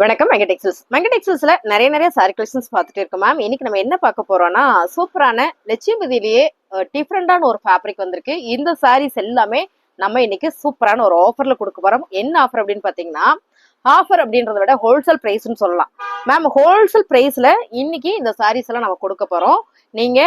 வணக்கம் மெங்கடெக்ஸல்ஸ்ல நிறைய sorry collections பார்த்துட்டு இருக்கோம் மேம். இன்னைக்கு நம்ம என்ன பார்க்க போறோம்னா சூப்பரான லட்சுமிபதியிலேயே டிஃப்ரெண்டான ஒரு ஃபேப்ரிக் வந்திருக்கு. இந்த சாரீஸ் எல்லாமே நம்ம இன்னைக்கு சூப்பரான ஒரு ஆஃபர்ல கொடுக்க போறோம். என்ன ஆஃபர் அப்படின்னு பாத்தீங்கன்னா, ஆஃபர் அப்படின்றத விட ஹோல்சேல் பிரைஸ்ன்னு சொல்லலாம் மேம். ஹோல்சேல் பிரைஸ்ல இன்னைக்கு இந்த சாரீஸ் எல்லாம் நம்ம கொடுக்க போறோம். நீங்க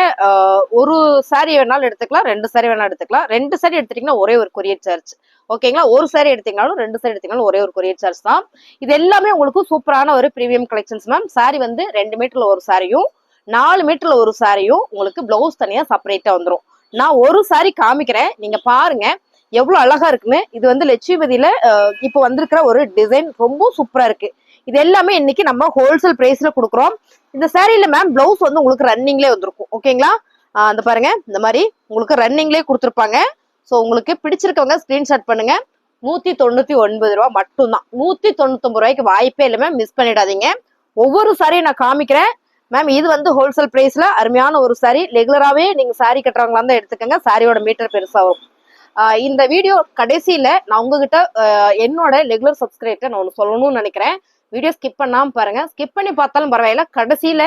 ஒரு சாரி வேணாலும் எடுத்துக்கலாம், 2 சாரி வேணாலும் எடுத்துக்கலாம். 2 சாரி எடுத்துட்டீங்கன்னா ஒரே ஒரு கொரியர் சார்ஜ், ஓகேங்களா? ஒரு சாரி எடுத்தீங்கனாலும் 2 சாரி எடுத்தீங்கனாலும் ஒரே ஒரு கொரியர் சார்ஜ் தான். இது எல்லாமே உங்களுக்கு சூப்பரான ஒரு பிரீமியம் கலெக்ஷன்ஸ் மேம். சாரி வந்து 2 மீட்டர்ல ஒரு சாரியும் 4 மீட்டர்ல ஒரு சாரியும் உங்களுக்கு பிளவுஸ் தனியா செப்பரேட்டா வந்துடும். நான் ஒரு சாரி காமிக்கிறேன், நீங்க பாருங்க எவ்வளவு அழகா இருக்குன்னு. இது வந்து லட்சுமிபதியில இப்போ வந்திருக்கிற ஒரு டிசைன் ரொம்ப சூப்பரா இருக்கு. இது எல்லாமே இன்னைக்கு நம்ம ஹோல்சேல் பிரைஸ்ல கொடுக்குறோம். இந்த சாரியில மேம் பிளவுஸ் வந்து உங்களுக்கு ரன்னிங்லேயே வந்திருக்கும், ஓகேங்களா? அந்த பாருங்க, இந்த மாதிரி உங்களுக்கு ரன்னிங்லேயே கொடுத்துருப்பாங்க. ஸோ உங்களுக்கு பிடிச்சிருக்கவங்க ஸ்கிரீன்ஷாட் பண்ணுங்க. 199 ரூபா மட்டும்தான். 199 ரூபாய்க்கு வாய்ப்பே இல்லை மேம், மிஸ் பண்ணிடாதீங்க. ஒவ்வொரு சாரியும் நான் காமிக்கிறேன் மேம். இது வந்து ஹோல்சேல் பிரைஸ்ல அருமையான ஒரு சாரி. ரெகுலராகவே நீங்க சாரி கட்டுறவங்களா இருந்தா எடுத்துக்கோங்க, சாரியோட மீட்டர் பெருசாகும். இந்த வீடியோ கடைசியில நான் உங்ககிட்ட என்னோட ரெகுலர் சப்ஸ்கிரைபர் நான் ஒன்று சொல்லணும்னு நினைக்கிறேன். வீடியோ ஸ்கிப் பண்ணாம பாருங்க. ஸ்கிப் பண்ணி பார்த்தாலும் பரவாயில்ல, கடைசியில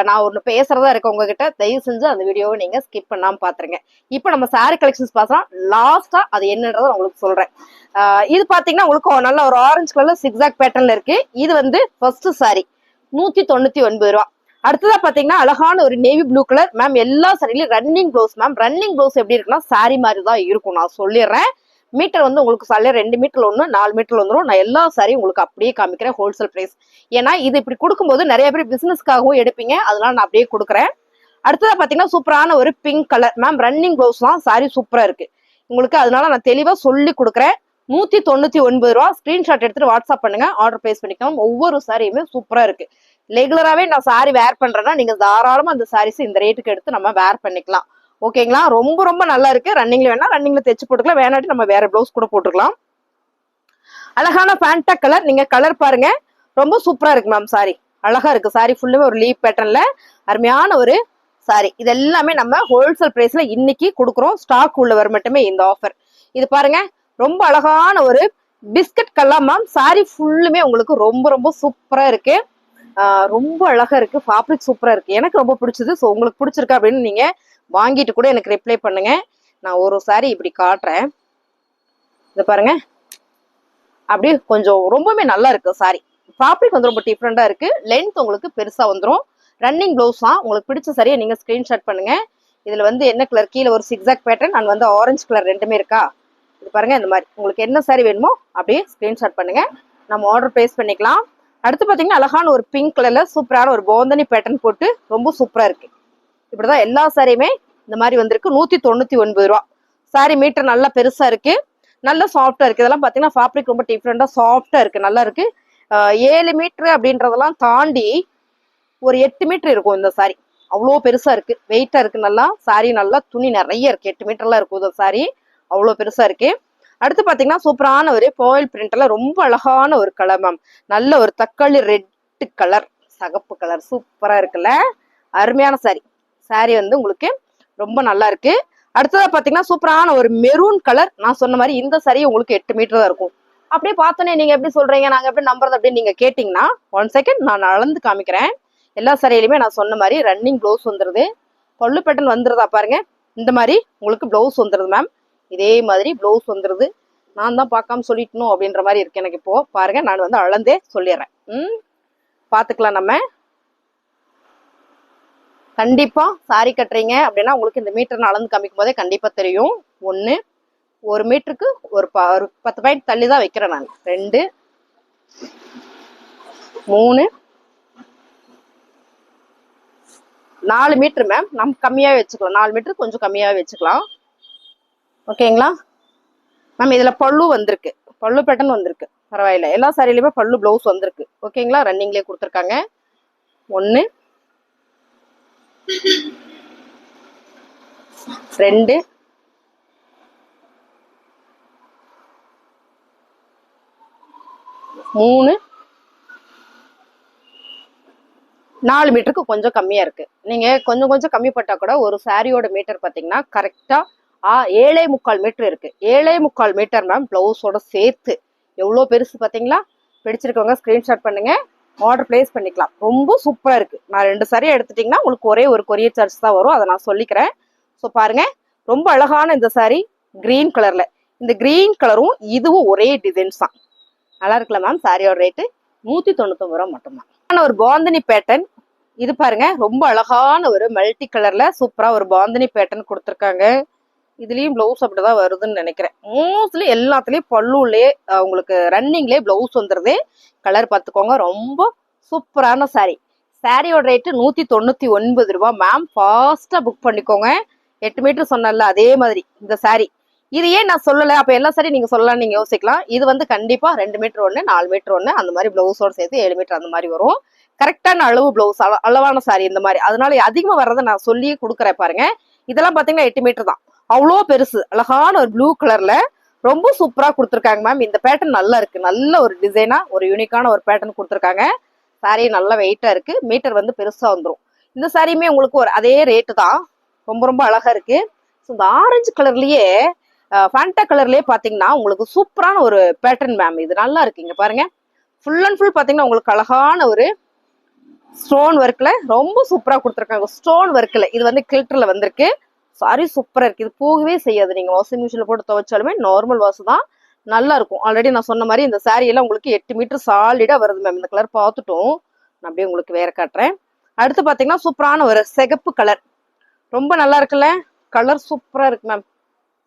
நான் ஒன்று பேசுறதா இருக்கேன் உங்ககிட்ட. தயவு செஞ்சு அந்த வீடியோவை நீங்க ஸ்கிப் பண்ணாம பாத்துருங்க. இப்போ நம்ம சாரி கலெக்ஷன்ஸ் பார்த்தோம். லாஸ்டா அது என்னன்றதை உங்களுக்கு சொல்றேன். இது பாத்தீங்கன்னா உங்களுக்கு நல்ல ஒரு ஆரஞ்சு கலர்ல சிக்ஸாக் பேட்டர்ன்ல இருக்கு. இது வந்து ஃபர்ஸ்ட் சாரி 199 ரூபா. அடுத்ததா பாத்தீங்கன்னா அழகான ஒரு நேவி ப்ளூ கலர் மேம். எல்லா சாரிலையும் running blouse ma'am. Running blouse எப்படி இருக்குன்னா சாரி மாதிரி தான் இருக்கும், நான் சொல்லிடுறேன். மீட்டர் வந்து உங்களுக்கு சாலையா 2 மீட்டர்ல 1, 4 மீட்டர்ல வந்துடும். நான் எல்லா சாரியும் உங்களுக்கு அப்படியே காமிக்கிறேன் ஹோல்சேல் பிரைஸ். ஏன்னா இது இப்படி கொடுக்கும்போது நிறைய பேர் பிசினஸ்க்காகவும் எடுப்பீங்க, அதனால நான் அப்படியே கொடுக்குறேன். அடுத்ததா பாத்தீங்கன்னா சூப்பரான ஒரு pink colour ma'am. Running blouse தான், சாரி சூப்பரா இருக்கு உங்களுக்கு, அதனால நான் தெளிவா சொல்லி கொடுக்குறேன். 199 ரூபா. ஸ்கிரீன்ஷாட் எடுத்துட்டு வாட்ஸ்அப் பண்ணுங்க, ஆர்டர் பிளேஸ் பண்ணிக்கலாம். ஒவ்வொரு சாரியுமே சூப்பரா இருக்கு. ரெகுலராகவே நான் சாரி வேர் பண்றேன்னா நீங்க தாராளமா அந்த சாரீஸ் இந்த ரேட்டுக்கு எடுத்து நம்ம வேர் பண்ணிக்கலாம், ஓகேங்களா? ரொம்ப நல்லா இருக்கு. ரன்னிங்ல வேணா ரன்னிங்ல தைச்சு போட்டுக்கலாம், வேணாட்டி நம்ம வேற பிளவுஸ் கூட போட்டுக்கலாம். அழகான ஃபேண்டா கலர், நீங்க கலர் பாருங்க, ரொம்ப சூப்பரா இருக்கு மேம். சாரி அழகா இருக்கு. சாரி ஃபுல்லுமே ஒரு லீப் பேட்டர்ன்ல அருமையான ஒரு சாரி. இது எல்லாமே நம்ம ஹோல்சேல் பிரைஸ்ல இன்னைக்கு கொடுக்குறோம். ஸ்டாக் உள்ளவர் மட்டுமே இந்த ஆஃபர். இது பாருங்க, ரொம்ப அழகான ஒரு பிஸ்கட் கலர் மேம். சாரி ஃபுல்லுமே உங்களுக்கு ரொம்ப சூப்பரா இருக்கு. ரொம்ப அழகா இருக்கு. ஃபேப்ரிக் சூப்பரா இருக்கு, எனக்கு ரொம்ப பிடிச்சது. ஸோ உங்களுக்கு பிடிச்சிருக்கா அப்படின்னு நீங்க வாங்கிட்டு கூட எனக்கு ரிப்ளை பண்ணுங்க. நான் ஒரு சாரி இப்படி காட்டுறேன், இதை பாருங்க. அப்படியே கொஞ்சம் ரொம்பவே நல்லா இருக்கு சாரி. ஃபேப்ரிக் வந்து ரொம்ப டிஃப்ரெண்டா இருக்கு. லென்த் உங்களுக்கு பெருசா வந்துடும். ரன்னிங் பிளவுஸ் தான். உங்களுக்கு பிடிச்ச சாரியை நீங்க ஸ்கிரீன்ஷாட் பண்ணுங்க. இதுல வந்து என்ன கலர், கீழே ஒரு சிக்ஸாக் பேட்டர்ன் அண்ட் வந்து ஆரஞ்சு கலர் ரெண்டுமே இருக்கா. இது பாருங்க, இந்த மாதிரி உங்களுக்கு என்ன சாரி வேணுமோ அப்படியே ஸ்கிரீன்ஷாட் பண்ணுங்க, நம்ம ஆர்டர் பிளேஸ் பண்ணிக்கலாம். அடுத்து பாத்தீங்கன்னா அழகான ஒரு பிங்க் கலர்ல சூப்பரான ஒரு போந்தனி பேட்டர்ன் போட்டு ரொம்ப சூப்பரா இருக்கு. இப்படிதான் எல்லா சாரியுமே இந்த மாதிரி வந்திருக்கு. 199 ரூபா. சாரி மீட்டர் நல்லா பெருசா இருக்கு, நல்லா சாஃப்டா இருக்கு. இதெல்லாம் பாத்தீங்கன்னா ஃபேப்ரிக் ரொம்ப டிஃப்ரெண்டா சாஃப்டா இருக்கு, நல்லா இருக்கு. 7 மீட்டர் அப்படின்றதெல்லாம் தாண்டி ஒரு 8 மீட்டர் இருக்கும் இந்த சாரி. அவ்வளோ பெருசா இருக்கு, வெயிட்டா இருக்கு. நல்லா சாரி, நல்லா துணி நிறைய இருக்கு. 8 மீட்டர்லாம் இருக்கும் இந்த சாரி, அவ்வளோ பெருசா இருக்கு. அடுத்து பாத்தீங்கன்னா சூப்பரான ஒரு பாயில் பிரிண்ட்ல ரொம்ப அழகான ஒரு கலர் மேம். நல்ல ஒரு தக்காளி ரெட் கலர், சகப்பு கலர், சூப்பரா இருக்குல்ல, அருமையான சாரி. சாரி வந்து உங்களுக்கு ரொம்ப நல்லா இருக்கு. அடுத்ததா பாத்தீங்கன்னா சூப்பரான ஒரு மெரூன் கலர். நான் சொன்ன மாதிரி இந்த சாரி உங்களுக்கு 8 மீட்டர் தான் இருக்கும். அப்படியே பார்த்தோன்னே நீங்க எப்படி சொல்றீங்க, நாங்க எப்படி நம்புறது அப்படின்னு நீங்க கேட்டீங்கன்னா, 1 செகண்ட் நான் அளந்து காமிக்கிறேன். எல்லா சாரியிலுமே நான் சொன்ன மாதிரி ரன்னிங் பிளவுஸ் வந்துருது. பல்லு பேட்டர்ன் வந்துருதா பாருங்க, இந்த மாதிரி உங்களுக்கு பிளவுஸ் வந்துருது மேம். இதே மாதிரி பிளவுஸ் வந்துருது. நான் தான் பார்க்காம சொல்லிட்டணும் அப்படின்ற மாதிரி இருக்கு எனக்கு. இப்போ பாருங்க, நான் வந்து அளந்தே சொல்லிடுறேன். பாத்துக்கலாம் நம்ம. கண்டிப்பா சாரி கட்டுறீங்க அப்படின்னா உங்களுக்கு இந்த மீட்டர் அளந்து காமிக்கும் போதே கண்டிப்பா தெரியும். 1 1 மீட்டருக்கு ஒரு 10 பாயிண்ட் தள்ளி தான் வைக்கிறேன் நான். 2 3 4 மீட்டர் மேம். நம்ம கம்மியாவே வச்சுக்கலாம், 4 மீட்டர் கொஞ்சம் கம்மியாவே வச்சுக்கலாம், ஓகேங்களா மேம்? இதுல பல்லு வந்திருக்கு, பல்லு பேட்டர்ன் வந்திருக்கு, பரவாயில்ல. எல்லா சாரியிலுமே பல்லு பிளவுஸ் வந்திருக்கு, ஓகேங்களா? ரன்னிங்லேயே கொடுத்துருக்காங்க. 1 2 3 4 மீட்டருக்கு கொஞ்சம் கம்மியா இருக்கு. நீங்க கொஞ்சம் கம்மி பட்டா கூட ஒரு சாரியோட மீட்டர் பாத்தீங்கன்னா கரெக்டா 7.25 மீட்டர் இருக்கு. 7.25 மீட்டர் மேம் பிளவுஸோட சேர்த்து. எவ்வளவு பெருசு பாத்தீங்களா? பிடிச்சிருக்கவங்க ஸ்கிரீன்ஷாட் பண்ணுங்க, ஆர்டர் பிளேஸ் பண்ணிக்கலாம். ரொம்ப சூப்பரா இருக்கு. நான் 2 சாரி எடுத்துட்டீங்கன்னா உங்களுக்கு ஒரே ஒரு கொரியர் சார்ஜ் தான் வரும், அதை நான் சொல்லிக்கிறேன். ஸோ பாருங்க, ரொம்ப அழகான இந்த சாரி கிரீன் கலர்ல. இந்த கிரீன் கலரும் இதுவும் ஒரே டிசைன்ஸ் தான். நல்லா இருக்குல்ல மேம்? சாரியோட ரேட்டு 199 ரூபா மட்டும்தான். ஒரு பாந்தினி பேட்டர்ன் இது பாருங்க, ரொம்ப அழகான ஒரு மல்டி கலர்ல சூப்பரா ஒரு பாந்தினி பேட்டர்ன் கொடுத்துருக்காங்க. இதுலயும் பிளவுஸ் அப்படிதான் வருதுன்னு நினைக்கிறேன். மோஸ்ட்லி எல்லாத்துலயும் பல்லுலயே உங்களுக்கு ரன்னிங்லயே பிளவுஸ் வந்துருது. கலர் பார்த்துக்கோங்க, ரொம்ப சூப்பரான சாரி. சாரியோட ரேட்டு 199 ரூபா மேம். ஃபாஸ்டா புக் பண்ணிக்கோங்க. 8 மீட்டர் சொன்னல அதே மாதிரி இந்த சாரி. இது ஏன் நான் சொல்லலை, அப்ப எல்லா சாரி நீங்க சொல்லலாம் நீங்க யோசிக்கலாம். இது வந்து கண்டிப்பா 2 மீட்டர் 1, 4 மீட்டர் 1 அந்த மாதிரி பிளவுஸோட சேர்த்து 7 மீட்டர் அந்த மாதிரி வரும். கரெக்டான அளவு பிளவுஸ், அளவான சாரி இந்த மாதிரி. அதனால அதிகமா வர்றதை நான் சொல்லி கொடுக்குறேன் பாருங்க. இதெல்லாம் பாத்தீங்கன்னா 8 மீட்டர் தான். அவ்வளோ பெருசு, அழகான ஒரு ப்ளூ கலர்ல ரொம்ப சூப்பரா கொடுத்துருக்காங்க மேம். இந்த பேட்டர்ன் நல்லா இருக்கு, நல்ல ஒரு டிசைனா ஒரு யூனிக்கான ஒரு பேட்டர்ன் கொடுத்துருக்காங்க. சாரி நல்லா வெயிட்டா இருக்கு, மீட்டர் வந்து பெருசா வந்துடும். இந்த சாரியுமே உங்களுக்கு ஒரு அதே ரேட்டு தான். ரொம்ப ரொம்ப அழகா இருக்கு. இந்த ஆரஞ்சு கலர்லயே ஃபேண்டா கலர்லயே பாத்தீங்கன்னா உங்களுக்கு சூப்பரான ஒரு பேட்டர்ன் மேம். இது நல்லா இருக்கு. இங்க பாருங்க, ஃபுல் அண்ட் ஃபுல் பாத்தீங்கன்னா உங்களுக்கு அழகான ஒரு ஸ்டோன் ஒர்க்ல ரொம்ப சூப்பரா கொடுத்துருக்காங்க. ஸ்டோன் ஒர்க்ல இது வந்து கில்டர்ல வந்திருக்கு. சாரி சூப்பரா இருக்கு. இது போகவே செய்யாது, நீங்க வாஷிங் மிஷின்ல போட்டு துவைச்சாலுமே நார்மல் வாஷ் தான், நல்லா இருக்கும். ஆல்ரெடி நான் சொன்ன மாதிரி இந்த சாரி எல்லாம் உங்களுக்கு 8 மீட்டர் சாலிடா வருது மேம். இந்த கலர் பார்த்துட்டோம், நான் அப்படியே உங்களுக்கு வேற காட்டுறேன். அடுத்து பாத்தீங்கன்னா சூப்பரான ஒரு சிகப்பு கலர், ரொம்ப நல்லா இருக்குல்ல? கலர் சூப்பரா இருக்கு மேம்.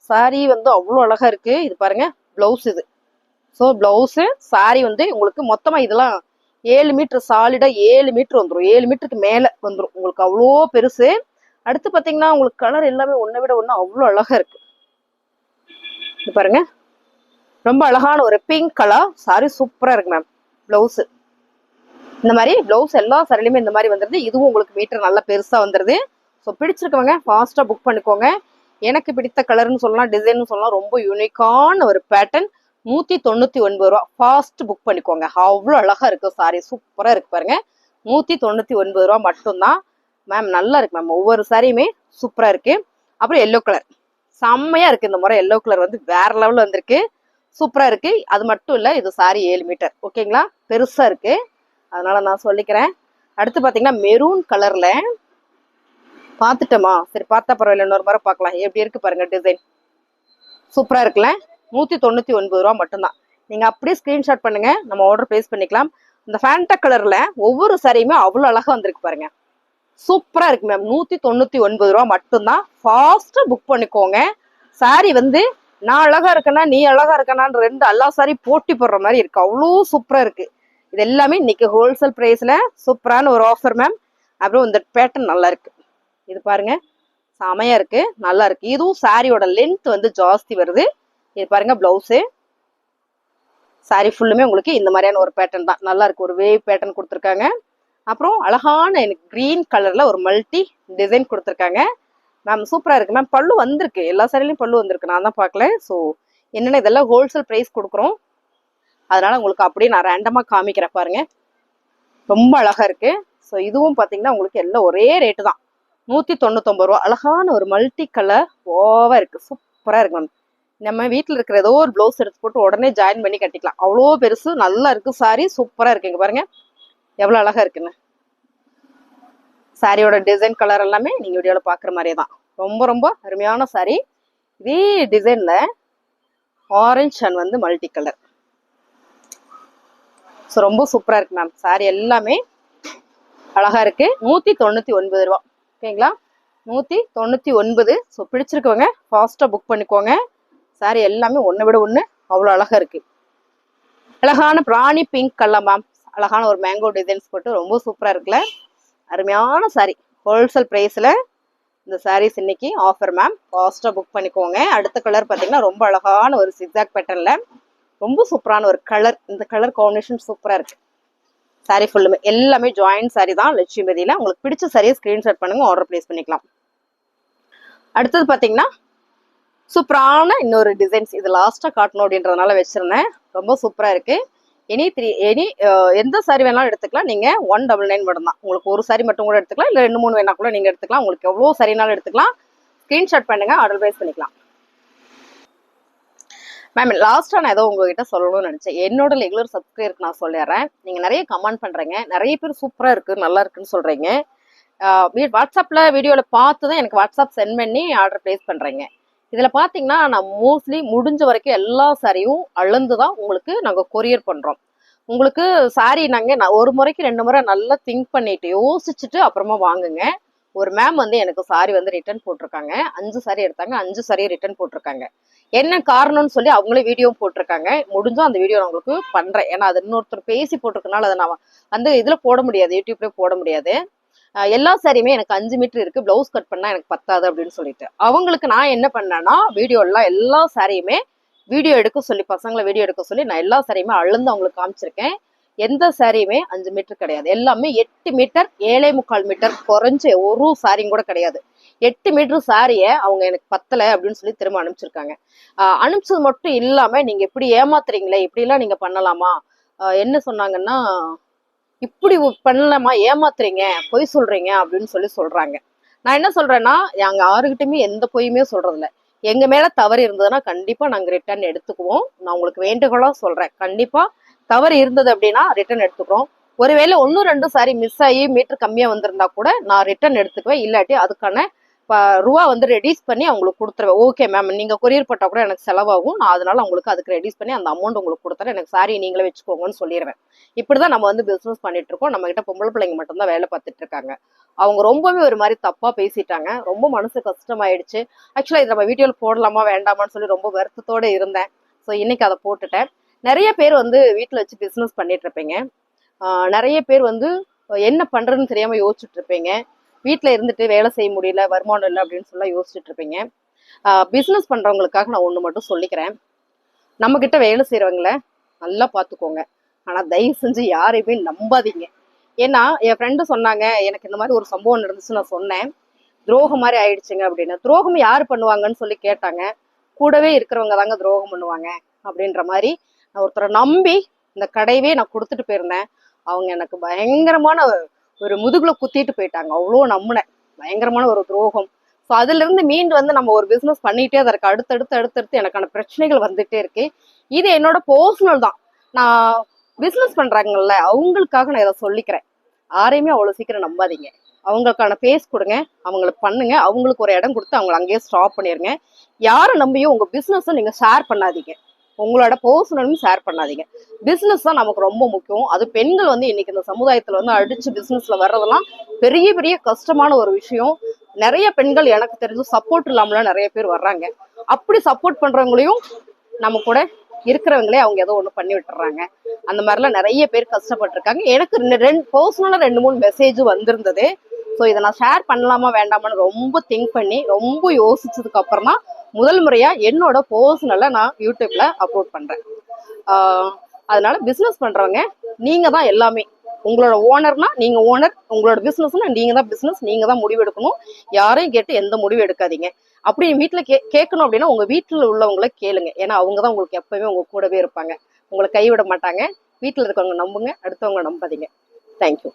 சாரி வந்து அவ்வளோ அழகா இருக்கு. இது பாருங்க பிளவுஸ் இது. ஸோ பிளவுஸ் சாரி வந்து உங்களுக்கு மொத்தமா இதெல்லாம் 7 மீட்டர் சாலிடா 7 மீட்டர் வந்துடும். 7 மீட்டருக்கு மேல வந்துடும் உங்களுக்கு, அவ்வளோ பெருசு. அடுத்து பாத்தீங்கன்னா உங்களுக்கு கலர் எல்லாமே ஒன்றை விட ஒன்று அவ்வளோ அழகா இருக்கு. இது பாருங்க, ரொம்ப அழகான ஒரு பிங்க் கலர் சாரி சூப்பரா இருக்கு மேம். பிளவுஸ் இந்த மாதிரி பிளவுஸ் எல்லா சாரிலையுமே இந்த மாதிரி வந்துருது. இதுவும் உங்களுக்கு மீட்டர் நல்லா பெருசா வந்துருது. ஸோ பிடிச்சிருக்கவங்க ஃபாஸ்டா புக் பண்ணிக்கோங்க. எனக்கு பிடித்த கலர்னு சொல்லலாம், டிசைன் சொல்லலாம். ரொம்ப யூனிக்கான ஒரு பேட்டர்ன், 199 ரூபா. ஃபாஸ்ட் புக் பண்ணிக்கோங்க. அவ்வளோ அழகா இருக்கு சாரி, சூப்பரா இருக்கு பாருங்க. 199 ரூபா மட்டும்தான் மேம். நல்லா இருக்கு மேம், ஒவ்வொரு சாரியுமே சூப்பரா இருக்கு. அப்புறம் எல்லோ கலர் செம்மையா இருக்கு. இந்த முறை எல்லோ கலர் வந்து வேற லெவல்ல வந்திருக்கு, சூப்பரா இருக்கு. அது மட்டும் இல்ல, இது சாரி 7 மீட்டர் ஓகேங்களா, பெருசா இருக்கு, அதனால நான் சொல்லிக்கிறேன். அடுத்து பாத்தீங்கன்னா மெரூன் கலர்ல பாத்துட்டோமா, சரி பார்த்தா பரவாயில்ல, இன்னொரு முறை பார்க்கலாம். எப்படி இருக்கு பாருங்க டிசைன், சூப்பரா இருக்குல்ல? 199 ரூபா மட்டும்தான். நீங்க அப்படியே ஸ்கிரீன்ஷாட் பண்ணுங்க, நம்ம ஆர்டர் பிளேஸ் பண்ணிக்கலாம். இந்த ஃபேண்டா கலர்ல ஒவ்வொரு சாரியுமே அவ்வளவு அழகா வந்திருக்கு பாருங்க, சூப்பரா இருக்கு மேம். 199 ரூபா மட்டும்தான். ஃபாஸ்டா புக் பண்ணிக்கோங்க. சாரி வந்து நான் அழகா இருக்கேன்னா நீ அழகா இருக்கனான்னு ரெண்டு எல்லா சாரி போட்டி போடுற மாதிரி இருக்கு, அவ்வளோ சூப்பரா இருக்கு. இது எல்லாமே இன்னைக்கு ஹோல்சேல் பிரைஸ்ல சூப்பரான ஒரு ஆஃபர் மேம். அப்புறம் இந்த பேட்டர்ன் நல்லா இருக்கு, இது பாருங்க செமையா இருக்கு, நல்லா இருக்கு. இதுவும் சாரியோட லென்த் வந்து ஜாஸ்தி வருது. இது பாருங்க பிளவுஸு, சாரி ஃபுல்லுமே உங்களுக்கு இந்த மாதிரியான ஒரு பேட்டர்ன் தான், நல்லா இருக்கு. ஒரு வேவ் பேட்டர்ன் கொடுத்துருக்காங்க. அப்புறம் அழகான எனக்கு கிரீன் கலர்ல ஒரு மல்டி டிசைன் கொடுத்துருக்காங்க மேம், சூப்பரா இருக்கு மேம். பல்லு வந்திருக்கு, எல்லா சாரிலையும் பல்லு வந்திருக்கு, நான் தான் பார்க்கல. ஸோ என்னென்ன இதெல்லாம் ஹோல்சேல் ப்ரைஸ் கொடுக்குறோம், அதனால உங்களுக்கு அப்படியே நான் ரேண்டமா காமிக்கிறேன் பாருங்க, ரொம்ப அழகா இருக்கு. ஸோ இதுவும் பார்த்தீங்கன்னா உங்களுக்கு எல்லாம் ஒரே ரேட்டு தான், 199 ரூபா. அழகான ஒரு மல்டி கலர் ஓவா இருக்கு, சூப்பரா இருக்கு மேம். நம்ம வீட்டில் இருக்கிற ஏதோ ஒரு பிளவுஸ் எடுத்து போட்டு உடனே ஜாயின் பண்ணி கட்டிக்கலாம், அவ்வளோ பெருசு, நல்லா இருக்கு சாரி, சூப்பரா இருக்கு. இங்க பாருங்க எவ்வளவு அழகா இருக்குன்னு. சாரியோட டிசைன் கலர் எல்லாமே நீங்க வீடியோல பாக்குற மாதிரியே தான், ரொம்ப ரொம்ப அருமையான சாரி. இதே டிசைன்ல ஆரஞ்சு அண்ட் வந்து மல்டி கலர், ஸோ ரொம்ப சூப்பரா இருக்கு மேம். சாரி எல்லாமே அழகா இருக்கு. 199 ரூபா ஓகேங்களா, 199. ஸோ பிடிச்சிருக்கவங்க ஃபாஸ்டா புக் பண்ணிக்கோங்க. சாரி எல்லாமே ஒன்றை விட ஒன்று அவ்வளோ அழகா இருக்கு. அழகான பிராணி பிங்க் கலர் மேம், அழகான ஒரு மேங்கோ டிசைன்ஸ் போட்டு ரொம்ப சூப்பரா இருக்குல்ல, அருமையான சாரி. ஹோல்சேல் பிரைஸ்ல இந்த சாரீஸ் இன்னைக்கு ஆஃபர் மேம், ஃபாஸ்டா புக் பண்ணிக்கோங்க. அடுத்த கலர் பார்த்தீங்கன்னா ரொம்ப அழகான ஒரு சிக்ஸாக் பேட்டர்ன்ல ரொம்ப சூப்பரான ஒரு கலர், இந்த கலர் காம்பினேஷன் சூப்பரா இருக்கு. சாரி ஃபுல்லுமே எல்லாமே ஜாயின்ட் சாரி தான் லட்சுமிபதியில. உங்களுக்கு பிடிச்ச சாரியை ஸ்கிரீன்ஷாட் பண்ணுங்க, ஆர்டர் பிளேஸ் பண்ணிக்கலாம். அடுத்தது பார்த்தீங்கன்னா சூப்பரான இன்னொரு டிசைன்ஸ், இது லாஸ்டா காட்டணும் அப்படின்றதுனால வச்சிருந்தேன், ரொம்ப சூப்பரா இருக்கு. எந்த சாரி வேணாலும் எடுத்துக்கலாம் நீங்க, 199 மட்டும் தான். உங்களுக்கு ஒரு சாரி மட்டும் கூட எடுத்துக்கலாம், இல்ல 2 3 வேணா கூட நீங்க எடுத்துக்கலாம். உங்களுக்கு எவ்வளவு சரினாலும் எடுத்துக்கலாம். ஸ்கிரீன்ஷாட் பண்ணுங்க, ஆர்டர் பிளேஸ் பண்ணிக்கலாம். மேம் லாஸ்டா நான் ஏதோ உங்ககிட்ட சொல்லணும்னு நினைச்சேன். என்னோட ரெகுலர் சப்ஸ்கிரைபருக்கு நான் சொல்லிடுறேன். நீங்க நிறைய கமெண்ட் பண்றீங்க, நிறைய பேர் சூப்பரா இருக்கு நல்லா இருக்குன்னு சொல்றீங்க. வாட்ஸ்அப்ல வீடியோல பார்த்து தான் எனக்கு வாட்ஸ்அப் சென்ட் பண்ணி ஆர்டர் பிளேஸ் பண்றீங்க. இதுல பாத்தீங்கன்னா நான் மோஸ்ட்லி முடிஞ்ச வரைக்கும் எல்லா சாரியும் அளந்துதான் உங்களுக்கு நாங்க கொரியர் பண்றோம். உங்களுக்கு சாரி நாங்க ஒரு முறைக்கு 2 முறை நல்லா திங்க் பண்ணிட்டு யோசிச்சுட்டு அப்புறமா வாங்குங்க. ஒரு மேம் வந்து எனக்கு சாரி வந்து ரிட்டர்ன் போட்டிருக்காங்க. 5 சாரி எடுத்தாங்க, 5 சாரி ரிட்டர்ன் போட்டிருக்காங்க. என்ன காரணம்னு சொல்லி அவங்களே வீடியோ போட்டிருக்காங்க. முடிஞ்சும் அந்த வீடியோ நான் உங்களுக்கு பண்றேன். ஏன்னா அது இன்னொருத்தர் பேசி போட்டிருக்கனால அதை நான் வந்து இதுல போட முடியாது, யூடியூப்ல போட முடியாது. எல்லா சாரியுமே எனக்கு 5 மீட்டர் இருக்கு, பிளவுஸ் கட் பண்ணா எனக்கு பத்தாது அப்படின்னு சொல்லிட்டு அவங்களுக்கு நான் என்ன பண்ணேன்னா வீடியோலாம் எல்லா சாரியுமே வீடியோ எடுக்க சொல்லி, பசங்களை வீடியோ எடுக்க சொல்லி நான் எல்லா சாரியுமே அளந்து அவங்களுக்கு காமிச்சிருக்கேன். எந்த சாரியுமே 5 மீட்டர் கிடையாது, எல்லாமே 8 மீட்டர் 7.25 மீட்டர், குறைஞ்ச ஒரு சாரியும் கூட கிடையாது. 8 மீட்டர் சாரிய அவங்க எனக்கு பத்தலை அப்படின்னு சொல்லி திரும்ப அனுப்பிச்சிருக்காங்க. அனுப்பிச்சது மட்டும் இல்லாம நீங்க இப்படி ஏமாத்துறீங்களே, இப்படி எல்லாம் நீங்க பண்ணலாமா, என்ன சொன்னாங்கன்னா இப்படி பண்ணலாமா, ஏமாத்துறீங்க, பொய் சொல்றீங்க அப்படின்னு சொல்லி சொல்றாங்க. நான் என்ன சொல்றேன்னா நாங்க யாருகிட்டயுமே எந்த பொய்யுமே சொல்றது இல்ல. எங்க மேல தவறு இருந்ததுன்னா கண்டிப்பா நாங்க ரிட்டர்ன் எடுத்துக்குவோம். நான் உங்களுக்கு வேண்டுகோளா சொல்றேன், கண்டிப்பா தவறு இருந்தது அப்படின்னா ரிட்டர்ன் எடுத்துக்கிறோம். ஒருவேளை 1-2 சாரி மிஸ் ஆகி மீட்டர் கம்மியா வந்திருந்தா கூட நான் ரிட்டர்ன் எடுத்துக்குவேன். இல்லாட்டி அதுக்கான ரூபா வந்து ரெடியூஸ் பண்ணி அவங்களுக்கு கொடுத்துருவேன். ஓகே மேம், நீங்க கொரியர் போட்டா கூட எனக்கு செலவாகும், நான் அதனால உங்களுக்கு அதுக்கு ரெடியூஸ் பண்ணி அந்த அமௌண்ட் உங்களுக்கு கொடுத்துறேன், எனக்கு சாரி நீங்களே வச்சுக்கோங்கன்னு சொல்லிடுவேன். இப்படிதான் நம்ம வந்து பிசினஸ் பண்ணிட்டு இருக்கோம். நம்ம கிட்ட பொம்பளை பிள்ளைங்க மட்டும்தான் வேலை பார்த்துட்டு இருக்காங்க. அவங்க ரொம்பவே ஒரு மாதிரி தப்பா பேசிட்டாங்க, ரொம்ப மனசு கஷ்டமாயிடுச்சு. ஆக்சுவலா இது நம்ம வீடியோல போடலாமா வேண்டாமான்னு சொல்லி ரொம்ப வருத்தத்தோட இருந்தேன். ஸோ இன்னைக்கு அதை போட்டுட்டேன். நிறைய பேர் வந்து வீட்டுல வச்சு பிசினஸ் பண்ணிட்டு இருப்பீங்க. நிறைய பேர் வந்து என்ன பண்றதுன்னு தெரியாம யோசிச்சுட்டு இருப்பீங்க. வீட்டுல இருந்துட்டு வேலை செய்ய முடியல, வருமானம் இல்லை அப்படின்னு சொல்லி யோசிச்சுட்டு இருப்பீங்க. பிசினஸ் பண்றவங்களுக்காக நான் ஒண்ணு மட்டும் சொல்லிக்கிறேன். நம்ம கிட்ட வேலை செய்யறவங்கள நல்லா பாத்துக்கோங்க. ஆனா தயவு செஞ்சு யாரையுமே நம்பாதீங்க. ஏன்னா என் ஃப்ரெண்டு சொன்னாங்க, எனக்கு இந்த மாதிரி ஒரு சம்பவம் நடந்துச்சு, நான் சொன்னேன் துரோகம் மாதிரி ஆயிடுச்சுங்க அப்படின்னு. துரோகம் யாரு பண்ணுவாங்கன்னு சொல்லி கேட்டாங்க. கூடவே இருக்கிறவங்க தாங்க துரோகம் பண்ணுவாங்க அப்படின்ற மாதிரி நான் ஒருத்தரை நம்பி இந்த கடையவே நான் கொடுத்துட்டு போயிருந்தேன். அவங்க எனக்கு பயங்கரமான ஒரு முதுகுல குத்திட்டு போயிட்டாங்க. அவ்வளோ நம்பினேன், பயங்கரமான ஒரு துரோகம். ஸோ அதுல இருந்து மீண்டு வந்து நம்ம ஒரு பிசினஸ் பண்ணிட்டே தான் இருக்கு. அடுத்தடுத்து எனக்கான பிரச்சனைகள் வந்துட்டே இருக்கு. இது என்னோட பர்சனல் தான். நான் பிசினஸ் பண்றாங்கல்ல அவங்களுக்காக நான் இதை சொல்லிக்கிறேன். யாரையுமே அவ்வளவு சீக்கிரம் நம்பாதீங்க. அவங்களுக்கான பேஸ் கொடுங்க, அவங்களுக்கு பண்ணுங்க, அவங்களுக்கு ஒரு இடம் கொடுத்து அவங்களை அங்கேயே ஸ்டாப் பண்ணிருங்க. யாரை நம்பியும் உங்க பிசினஸை நீங்க ஷேர் பண்ணாதீங்க, உங்களோட பர்சனலும் ஷேர் பண்ணாதீங்க. பிசினஸ் தான் நமக்கு ரொம்ப முக்கியம். அது பெண்கள் வந்து இன்னைக்கு இந்த சமுதாயத்துல வந்து அடிச்சு பிசினஸ்ல வர்றதெல்லாம் பெரிய பெரிய கஷ்டமான ஒரு விஷயம். நிறைய பெண்கள் எனக்கு தெரிஞ்சு சப்போர்ட் இல்லாமல நிறைய பேர் வர்றாங்க. அப்படி சப்போர்ட் பண்றவங்களையும் நம்ம கூட இருக்கிறவங்களே அவங்க ஏதோ ஒண்ணு பண்ணி விட்டுறாங்க. அந்த மாதிரிலாம் நிறைய பேர் கஷ்டப்பட்டிருக்காங்க. எனக்கு பர்சனலா 2-3 மெசேஜ் வந்திருந்தது. ஸோ இதை நான் ஷேர் பண்ணலாமா வேண்டாமான்னு ரொம்ப திங்க் பண்ணி ரொம்ப யோசிச்சதுக்கு அப்புறம் தான் முதல் முறையா என்னோட பர்சனலை நான் யூடியூப்ல அப்லோட் பண்றேன். அதனால பிசினஸ் பண்றவங்க நீங்க தான் எல்லாமே. உங்களோட ஓனர்னா நீங்க ஓனர், உங்களோட பிசினஸ்னா நீங்க தான் பிசினஸ், நீங்க தான் முடிவு எடுக்கணும். யாரையும் கேட்டு எந்த முடிவு எடுக்காதீங்க. அப்படி வீட்டுல கேட்கணும் அப்படின்னா உங்க வீட்டுல உள்ளவங்களை கேளுங்க. ஏன்னா அவங்கதான் உங்களுக்கு எப்பவுமே உங்க கூடவே இருப்பாங்க, உங்களை கைவிட மாட்டாங்க. வீட்டுல இருக்கவங்க நம்புங்க, அடுத்தவங்க நம்பாதீங்க. தேங்க்யூ.